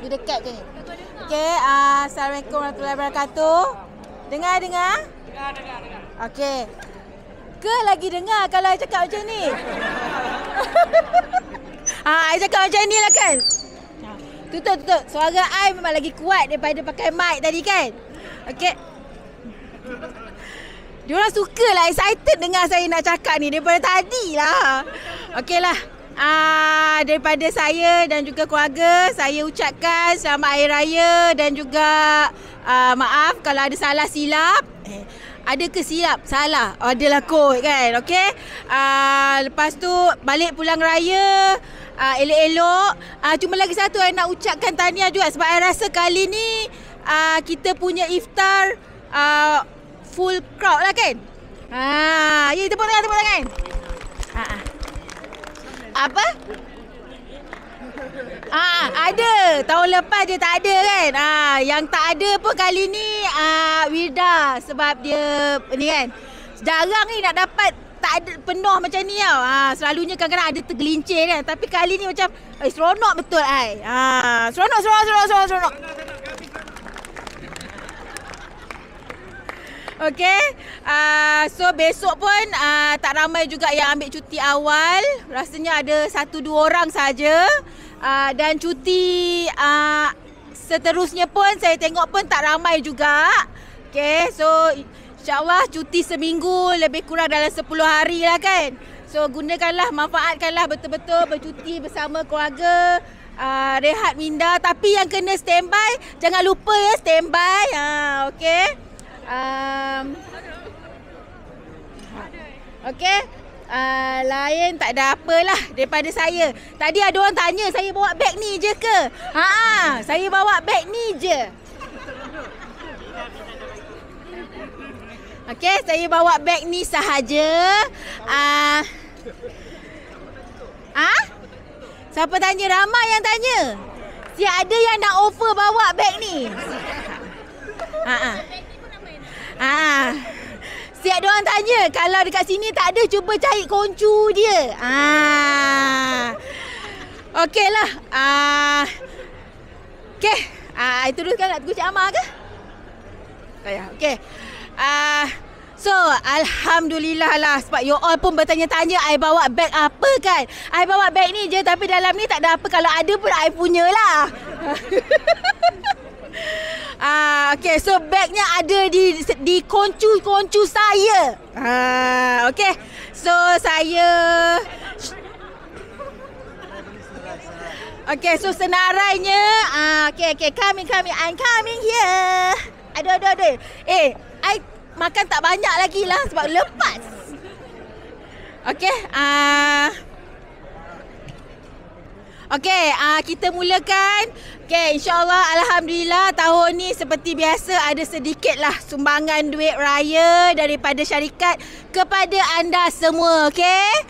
Di dekat je ni. Okey, Assalamualaikum warahmatullahi wabarakatuh. Dengar? Dengar. Okey. Ke lagi dengar kalau I cakap macam ni? I cakap macam ni lah kan? Tutup. Suara I memang lagi kuat daripada pakai mic tadi kan? Okey. Diorang suka lah, excited dengar saya nak cakap ni daripada tadi lah. Okey lah. Daripada saya dan juga keluarga, saya ucapkan selamat Hari Raya dan juga maaf kalau ada salah silap. Ada ke silap? Salah. Adalah kot kan. Okey. Lepas tu balik pulang raya, elok-elok. Cuma lagi satu saya nak ucapkan tahniah juga sebab saya rasa kali ni kita punya iftar full crowd lah kan. Ya, tepuk tangan. Apa? Ada. Tahun lepas dia tak ada kan. Yang tak ada pun kali ni Wirda sebab dia ni kan. Jarang ni nak dapat tak ada penuh macam ni tau. Selalunya kadang-kadang ada tergelincir kan. Tapi kali ni macam seronok betul ai. Seronok. Okey. So besok pun tak ramai juga yang ambil cuti awal. Rasanya ada 1-2 orang saja. Dan cuti seterusnya pun saya tengok pun tak ramai juga. Okey, so insyaAllah cuti seminggu lebih kurang dalam 10 hari lah kan. So gunakanlah, manfaatkanlah betul-betul bercuti bersama keluarga. Rehat minda. Tapi yang kena standby, jangan lupa ya standby. Okey. Okey. Lain tak ada apalah daripada saya. Tadi ada orang tanya saya bawa beg ni je ke? Saya bawa beg ni je. Okey, saya bawa beg ni sahaja. Siapa tanya? Ramai yang tanya. Si ada yang nak offer bawa beg ni. Siap diorang tanya, kalau dekat sini tak ada, cuba cari koncu dia. Okey lah. Okey. Itu dulu kan nak tunggu Cik Amar ke? Okey. So, Alhamdulillah lah. Sebab you all pun bertanya-tanya, I bawa beg apa kan? I bawa beg ni je, tapi dalam ni tak ada apa. Kalau ada pun I punya lah. Okay, so bagnya ada di koncu saya. Okay, so saya okay, so senarainya okay, coming, I'm coming here. Aduh. I makan tak banyak lagi lah sebab lepas. Okay, okey, kita mulakan. Okey, insya-Allah alhamdulillah tahun ni seperti biasa ada sedikitlah sumbangan duit raya daripada syarikat kepada anda semua, okey?